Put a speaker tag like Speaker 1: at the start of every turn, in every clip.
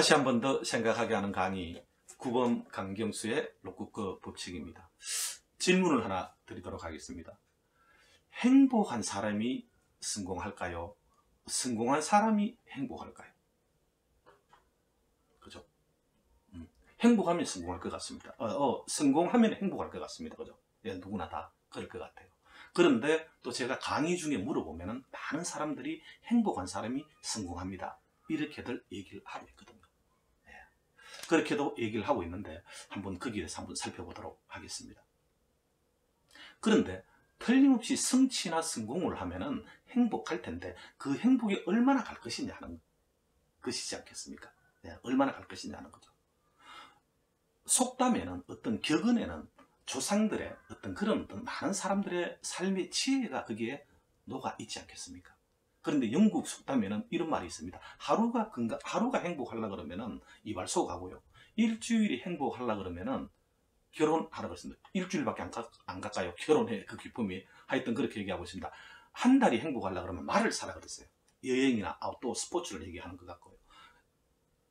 Speaker 1: 다시 한 번 더 생각하게 하는 강의 9번 강경수의 로쿠꺼 법칙입니다. 질문을 하나 드리도록 하겠습니다. 행복한 사람이 성공할까요? 성공한 사람이 행복할까요? 그죠? 행복하면 성공할 것 같습니다. 성공하면 행복할 것 같습니다. 그죠? 예, 누구나 다 그럴 것 같아요. 그런데 또 제가 강의 중에 물어보면 많은 사람들이 행복한 사람이 성공합니다. 이렇게들 얘기를 하고 있거든요. 예. 그렇게도 얘기를 하고 있는데 한번 거기에 대해서 한번 살펴보도록 하겠습니다. 그런데 틀림없이 성취나 성공을 하면은 행복할 텐데 그 행복이 얼마나 갈 것이냐 하는 것이지 않겠습니까? 예, 얼마나 갈 것이냐 하는 거죠. 속담에는 어떤 격언에는 조상들의 어떤 그런 많은 사람들의 삶의 지혜가 거기에 녹아 있지 않겠습니까? 그런데 영국 속담에는 이런 말이 있습니다. 하루가 행복하려고 그러면은 이발소가고요. 일주일이 행복하려고 그러면은 결혼하라고 했습니다. 일주일밖에 안 갈까요? 결혼해 그 기쁨이. 하여튼 그렇게 얘기하고 있습니다. 한 달이 행복하려고 그러면 말을 사라 그랬어요. 여행이나 아웃도어 스포츠를 얘기하는 것 같고요.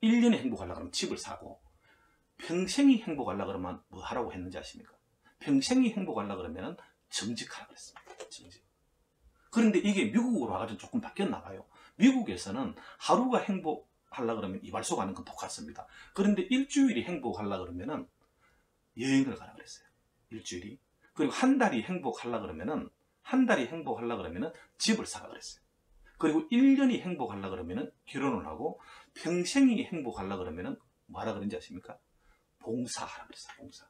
Speaker 1: 1년이 행복하려고 그러면 집을 사고, 평생이 행복하려고 그러면 뭐 하라고 했는지 아십니까? 평생이 행복하려고 그러면 정직하라고 그랬습니다. 정직. 그런데 이게 미국으로 와가지고 조금 바뀌었나 봐요. 미국에서는 하루가 행복하려고 그러면 이발소 가는 건 똑같습니다. 그런데 일주일이 행복하려고 그러면은 여행을 가라 그랬어요. 일주일이. 그리고 한 달이 행복하려고 그러면은 집을 사라 그랬어요. 그리고 1년이 행복하려고 그러면은 결혼을 하고, 평생이 행복하려고 그러면은 뭐 하라 그런지 아십니까? 봉사하라 그랬어요. 봉사.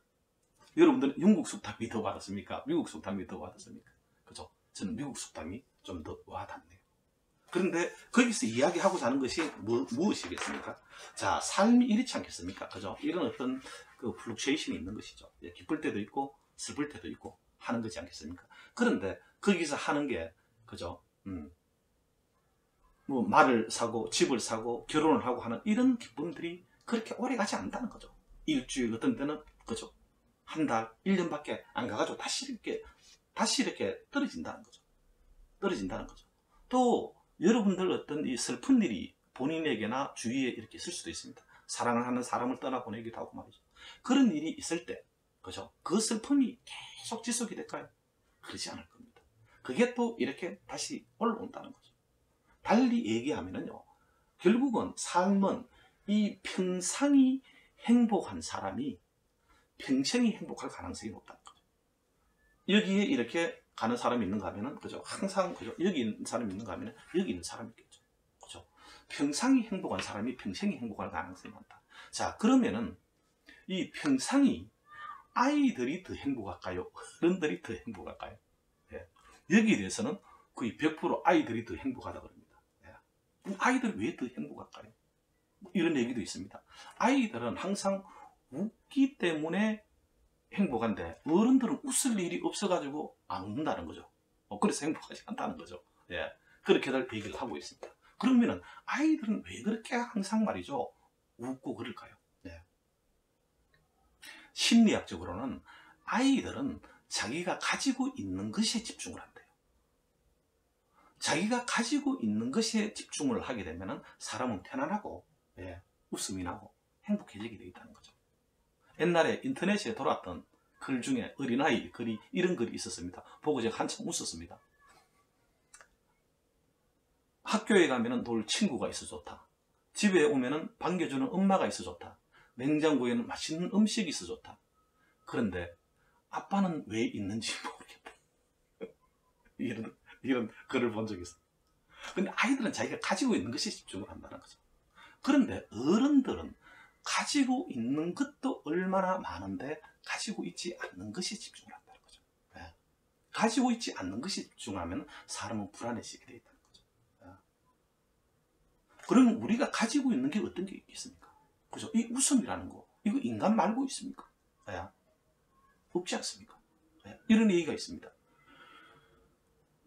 Speaker 1: 여러분들은 영국 속담이 더 와닿습니까? 미국 속담이 더 와닿습니까? 그죠? 저는 미국 속담이 좀 더 와닿네요. 그런데 거기서 이야기하고자 하는 것이 무엇이겠습니까? 자, 삶이 이렇지 않겠습니까? 그죠? 이런 어떤 그 플룩체이션이 있는 것이죠. 기쁠 때도 있고 슬플 때도 있고 하는 거지 않겠습니까? 그런데 거기서 하는 게 그죠? 뭐 말을 사고 집을 사고 결혼을 하고 하는 이런 기쁨들이 그렇게 오래 가지 않는다는 거죠. 일주일, 어떤 때는 그죠? 한 달, 1년밖에 안 가가지고 다시 이렇게 떨어진다는 거죠. 떨어진다는 거죠. 또 여러분들 어떤 이 슬픈 일이 본인에게나 주위에 이렇게 있을 수도 있습니다. 사랑을 하는 사람을 떠나보내기도 하고 말이죠. 그런 일이 있을 때, 그죠? 그 슬픔이 계속 지속이 될까요? 그러지 않을 겁니다. 그게 또 이렇게 다시 올라온다는 거죠. 달리 얘기하면은요, 결국은 삶은 이 평상이 행복한 사람이 평생이 행복할 가능성이 높다는 거죠. 여기에 이렇게 가는 사람이 있는가 하면은, 그죠? 항상, 그죠? 여기 있는 사람이 있는가 하면은, 여기 있는 사람이 있겠죠. 그죠? 평상이 행복한 사람이 평생이 행복할 가능성이 많다. 자, 그러면은, 이 평상이 아이들이 더 행복할까요? 어른들이 더 행복할까요? 예. 여기에 대해서는 거의 100% 아이들이 더 행복하다고 합니다. 예. 아이들이 왜 더 행복할까요? 이런 얘기도 있습니다. 아이들은 항상 웃기 때문에 행복한데 어른들은 웃을 일이 없어가지고 안 웃는다는 거죠. 그래서 행복하지 않다는 거죠. 예, 그렇게들 얘기를 하고 있습니다. 그러면은 아이들은 왜 그렇게 항상 말이죠 웃고 그럴까요? 예. 심리학적으로는 아이들은 자기가 가지고 있는 것에 집중을 한대요. 자기가 가지고 있는 것에 집중을 하게 되면은 사람은 편안하고, 예, 웃음이 나고 행복해지게 되어 있다는 거죠. 옛날에 인터넷에 돌았던 글 중에 어린아이 글이 이런 글이 있었습니다. 보고 제가 한참 웃었습니다. 학교에 가면은 놀 친구가 있어 좋다. 집에 오면은 반겨주는 엄마가 있어 좋다. 냉장고에는 맛있는 음식이 있어 좋다. 그런데 아빠는 왜 있는지 모르겠다. 이런 글을 본 적이 있어요. 근데 아이들은 자기가 가지고 있는 것에 집중을 한다는 거죠. 그런데 어른들은 가지고 있는 것도 얼마나 많은데 가지고 있지 않는 것에 집중을 한다는 거죠. 네. 가지고 있지 않는 것에 집중하면 사람은 불안해지게 되어 있다는 거죠. 네. 그러면 우리가 가지고 있는 게 어떤 게 있겠습니까? 그죠? 이 웃음이라는 거, 이거 인간 말고 있습니까? 네. 없지 않습니까? 네. 이런 얘기가 있습니다.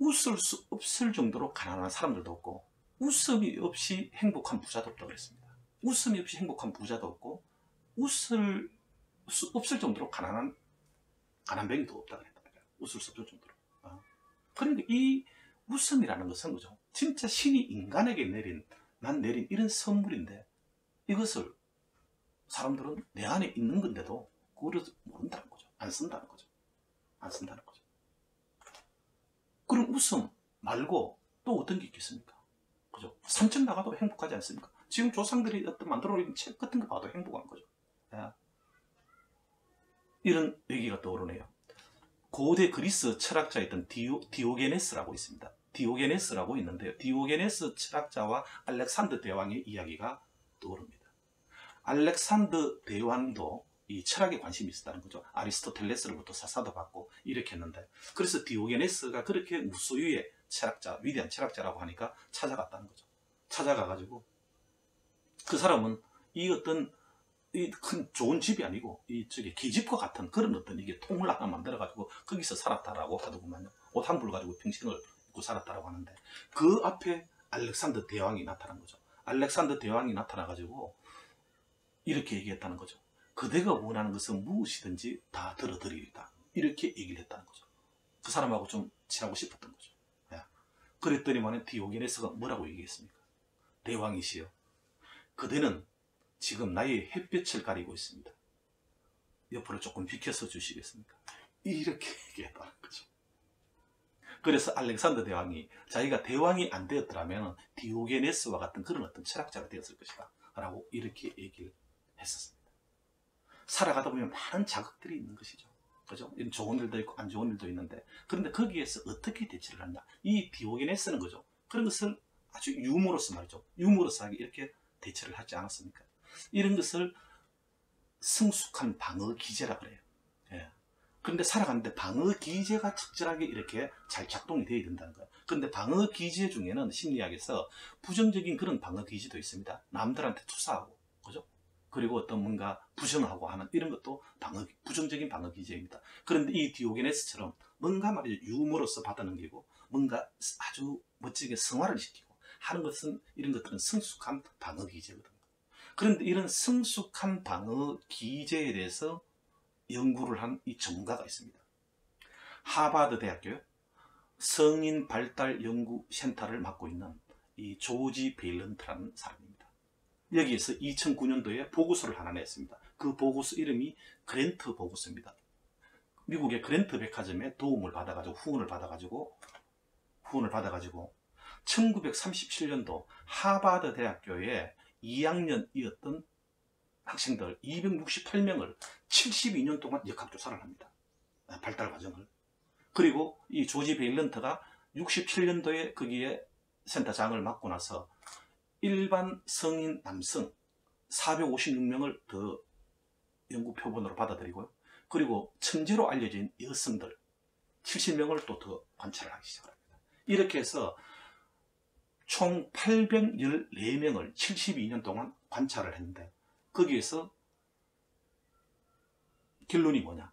Speaker 1: 웃을 수 없을 정도로 가난한 사람들도 없고, 웃음이 없이 행복한 부자도 없다고 그랬습니다. 웃음이 없이 행복한 부자도 없고, 웃을 수 없을 정도로 가난뱅이도 없다 그랬단 말이에요. 웃을 수 없을 정도로. 그러니까 이 웃음이라는 것은 그죠? 진짜 신이 인간에게 내린 이런 선물인데, 이것을 사람들은 내 안에 있는 건데도 그걸 모른다는 거죠. 안 쓴다는 거죠. 안 쓴다는 거죠. 그럼 웃음 말고 또 어떤 게 있겠습니까? 그죠? 산책 나가도 행복하지 않습니까? 지금 조상들이 어떤 만들어 놓은 책 같은 거 봐도 행복한 거죠. 예. 이런 얘기가 떠오르네요. 고대 그리스 철학자였던 디오게네스라고 있습니다. 디오게네스라고 있는데요. 디오게네스 철학자와 알렉산더 대왕의 이야기가 떠오릅니다. 알렉산더 대왕도 이 철학에 관심이 있었다는 거죠. 아리스토텔레스로부터 사사도 받고 이렇게 했는데, 그래서 디오게네스가 그렇게 무소유의 철학자, 위대한 철학자라고 하니까 찾아갔다는 거죠. 찾아가가지고 그 사람은 이 어떤 이 큰 좋은 집이 아니고 이 저기 기집과 같은 그런 어떤 이게 통을 하나 만들어가지고 거기서 살았다라고 하더구만요. 옷 한 벌 가지고 평생을 입고 살았다라고 하는데, 그 앞에 알렉산더 대왕이 나타난 거죠. 알렉산더 대왕이 나타나가지고 이렇게 얘기했다는 거죠. 그대가 원하는 것은 무엇이든지 다 들어드리리다. 이렇게 얘기를 했다는 거죠. 그 사람하고 좀 친하고 싶었던 거죠. 그랬더니만 디오게네스가 뭐라고 얘기했습니까? 대왕이시여, 그대는 지금 나의 햇볕을 가리고 있습니다. 옆으로 조금 비켜서 주시겠습니까? 이렇게 얘기했다는 거죠. 그래서 알렉산더 대왕이 자기가 대왕이 안 되었더라면 디오게네스와 같은 그런 어떤 철학자가 되었을 것이다 라고 이렇게 얘기를 했었습니다. 살아가다 보면 많은 자극들이 있는 것이죠. 그죠? 좋은 일도 있고 안 좋은 일도 있는데, 그런데 거기에서 어떻게 대처를 하냐, 이 디오게네스는 그죠? 그런 것을 아주 유머러스 말이죠. 유머러스하게 이렇게 대처를 하지 않았습니까? 이런 것을 성숙한 방어 기제라 그래요. 예. 그런데 살아가는데 방어 기제가 적절하게 이렇게 잘 작동이 되어야 된다는 거예요. 그런데 방어 기제 중에는 심리학에서 부정적인 그런 방어 기제도 있습니다. 남들한테 투사하고, 그죠? 그리고 어떤 뭔가 부정하고 하는 이런 것도 부정적인 방어 기제입니다. 그런데 이 디오게네스처럼 뭔가 말이죠, 유머로서 받아넘기고 뭔가 아주 멋지게 성화를 시키고 하는 것은, 이런 것들은 성숙한 방어 기제거든요. 그런데 이런 성숙한 방어 기제에 대해서 연구를 한 이 전문가가 있습니다. 하버드 대학교 성인 발달 연구 센터를 맡고 있는 이 조지 베일런트라는 사람입니다. 여기에서 2009년도에 보고서를 하나 냈습니다. 그 보고서 이름이 그랜트 보고서입니다. 미국의 그랜트 백화점에 도움을 받아가지고 후원을 받아가지고 1937년도 하버드 대학교에 2학년이었던 학생들 268명을 72년 동안 역학조사를 합니다. 발달 과정을. 그리고 이 조지 베일런트가 67년도에 거기에 센터장을 맡고 나서 일반 성인 남성 456명을 더 연구 표본으로 받아들이고요. 그리고 천재로 알려진 여성들 70명을 또 더 관찰을 하기 시작합니다. 이렇게 해서 총 814명을 72년 동안 관찰을 했는데, 거기에서 결론이 뭐냐,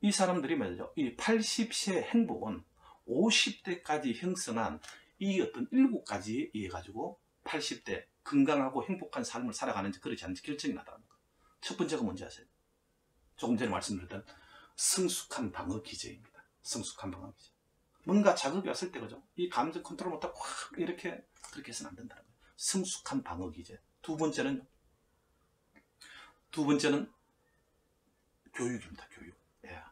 Speaker 1: 이 사람들이 말이죠, 이 80세 행복은 50대까지 형성한 이 어떤 7가지에 의해 가지고 80대 건강하고 행복한 삶을 살아가는지 그렇지 않은지 결정이 나다는 거예요. 첫 번째가 뭔지 아세요? 조금 전에 말씀드렸던 성숙한 방어 기제입니다. 성숙한 방어 기제. 뭔가 자극이 왔을 때, 그죠? 이 감정 컨트롤 못하고 확 이렇게, 그렇게 해서는 안 된다는 거예요. 성숙한 방어 기제. 두 번째는 교육입니다. 교육. 예.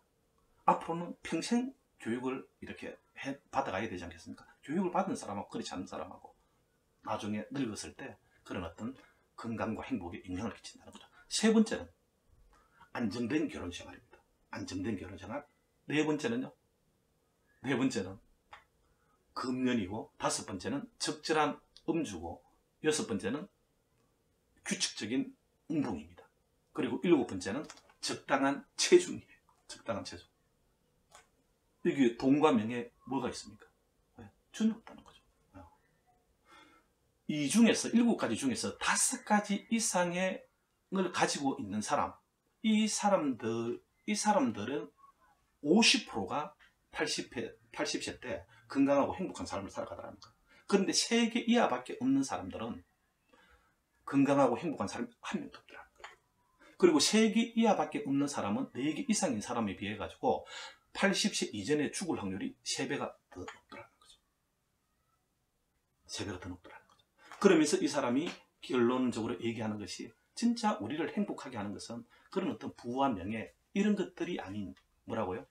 Speaker 1: 앞으로는 평생 교육을 이렇게 받아가야 되지 않겠습니까? 교육을 받은 사람하고 그렇지 않은 사람하고 나중에 늙었을 때 그런 어떤 건강과 행복에 영향을 끼친다는 거죠. 세 번째는 안정된 결혼 생활입니다. 안정된 결혼 생활. 네 번째는 금연이고, 다섯 번째는 적절한 음주고, 여섯 번째는 규칙적인 운동입니다. 그리고 일곱 번째는 적당한 체중이에요. 적당한 체중. 여기 돈과 명예 뭐가 있습니까? 전혀 없다는 거죠. 이 중에서 7가지 중에서 5가지 이상의 걸 가지고 있는 사람, 이 사람들은 50%가 80세 때 건강하고 행복한 삶을 살아가더라는 거예요. 그런데 3개 이하밖에 없는 사람들은 건강하고 행복한 사람이 한 명도 없더라는 거예요. 그리고 3개 이하밖에 없는 사람은 4개 이상인 사람에 비해 가지고 80세 이전에 죽을 확률이 3배가 더 높더라는 거죠. 3배가 더 높더라는 거죠. 그러면서 이 사람이 결론적으로 얘기하는 것이 진짜 우리를 행복하게 하는 것은 그런 어떤 부와 명예 이런 것들이 아닌 뭐라고요?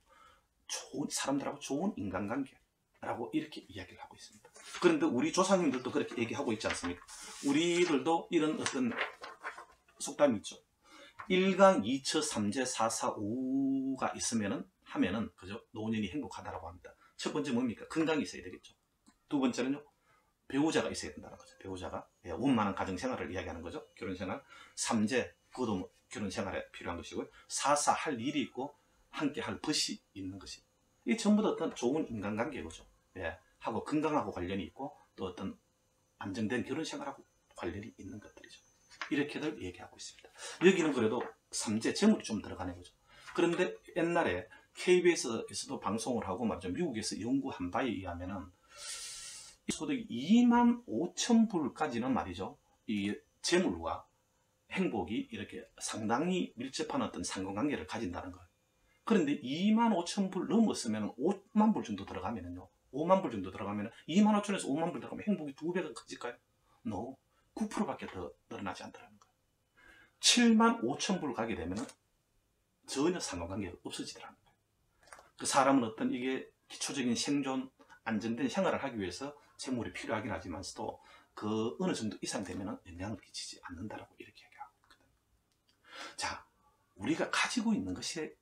Speaker 1: 좋은 사람들하고 좋은 인간관계라고 이렇게 이야기를 하고 있습니다. 그런데 우리 조상님들도 그렇게 얘기하고 있지 않습니까? 우리들도 이런 어떤 속담이 있죠. 1강 2처 3재 4사 5가 하면은 그죠? 노년이 행복하다라고 합니다. 첫 번째 뭡니까? 건강이 있어야 되겠죠. 두 번째는요. 배우자가 있어야 된다는 거죠. 배우자가. 예, 원만한 가정생활을 이야기하는 거죠. 결혼생활. 3재, 그것도 뭐 결혼생활에 필요한 것이고요. 4사, 할 일이 있고 함께 할 벗이 있는 것이. 이게 전부 다 어떤 좋은 인간관계죠. 예, 하고 건강하고 관련이 있고 또 어떤 안정된 결혼생활하고 관련이 있는 것들이죠. 이렇게들 얘기하고 있습니다. 여기는 그래도 3재, 재물이 좀 들어가는 거죠. 그런데 옛날에 KBS에서도 방송을 하고 말이죠. 미국에서 연구한 바에 의하면은 소득이 25,000불까지는 말이죠. 이 재물과 행복이 이렇게 상당히 밀접한 어떤 상관관계를 가진다는 거예요. 그런데 25,000불 넘었으면 5만 불 정도 들어가면은요. 5만 불 정도 들어가면 25,000에서 5만 불 들어가면 행복이 2배가 커질까요? No. 9%밖에 더 늘어나지 않더라는 거예요. 7만 5천 불 가게 되면 전혀 상관관계가 없어지더라는 거예요. 그 사람은 어떤 이게 기초적인 생존, 안정된 생활을 하기 위해서 재물이 필요하긴 하지만서도 그 어느 정도 이상 되면 영향을 끼치지 않는다라고 이렇게 얘기하고 있거든요. 자, 우리가 가지고 있는 것에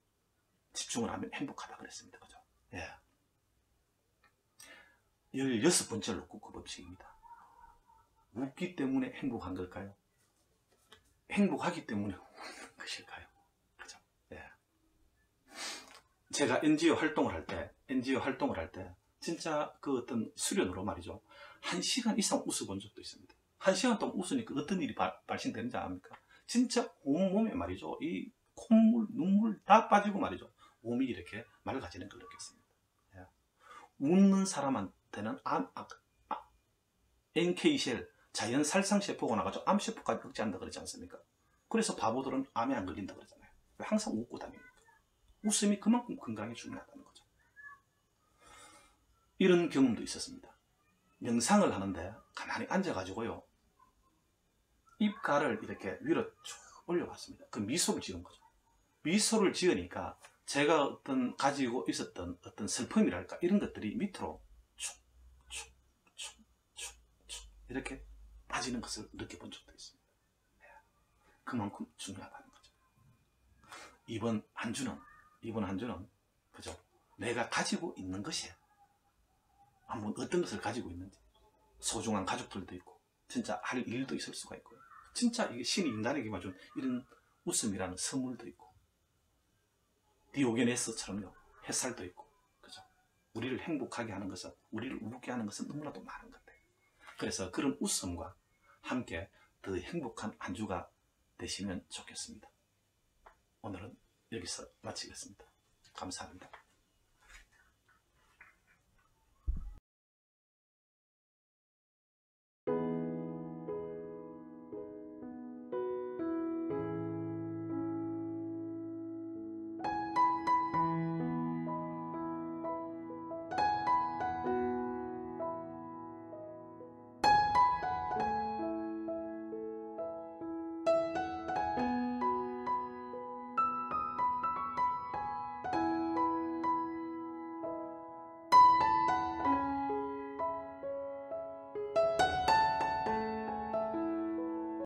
Speaker 1: 집중을 하면 행복하다 그랬습니다. 그죠? 예. 16번째로 놓고 그 법칙입니다. 웃기 때문에 행복한 걸까요? 행복하기 때문에 웃는 것일까요? 그죠? 예. 제가 NGO 활동을 할 때, 진짜 그 어떤 수련으로 말이죠. 1시간 이상 웃어본 적도 있습니다. 1시간 동안 웃으니까 어떤 일이 발생되는지 압니까? 진짜 온몸에 말이죠. 이 콧물, 눈물 다 빠지고 말이죠. 몸이 이렇게 맑아지는 걸 느꼈습니다. 예. 웃는 사람한테는 NK셀, 자연 살상세포가 나가지고 암세포까지 억제한다 그러지 않습니까? 그래서 바보들은 암에 안 걸린다 그러잖아요. 왜 항상 웃고 다닙니까? 웃음이 그만큼 건강에 중요하다는 거죠. 이런 경험도 있었습니다. 명상을 하는데 가만히 앉아가지고요. 입가를 이렇게 위로 쭉 올려봤습니다. 그 미소를 지은 거죠. 미소를 지으니까 제가 어떤 가지고 있었던 어떤 슬픔이랄까 이런 것들이 밑으로 축축축축축 이렇게 빠지는 것을 느껴본 적도 있습니다. 그만큼 중요하다는 거죠. 이번 한 주는 그죠? 내가 가지고 있는 것이 한번 어떤 것을 가지고 있는지 소중한 가족들도 있고 진짜 할 일도 있을 수가 있고요. 진짜 이게 신이 인간에게만 준 이런 웃음이라는 선물도 있고 디오게네스처럼요 햇살도 있고 그죠? 우리를 행복하게 하는 것은 우리를 웃게 하는 것은 너무나도 많은 건데 그래서 그런 웃음과 함께 더 행복한 한 주가 되시면 좋겠습니다. 오늘은 여기서 마치겠습니다. 감사합니다.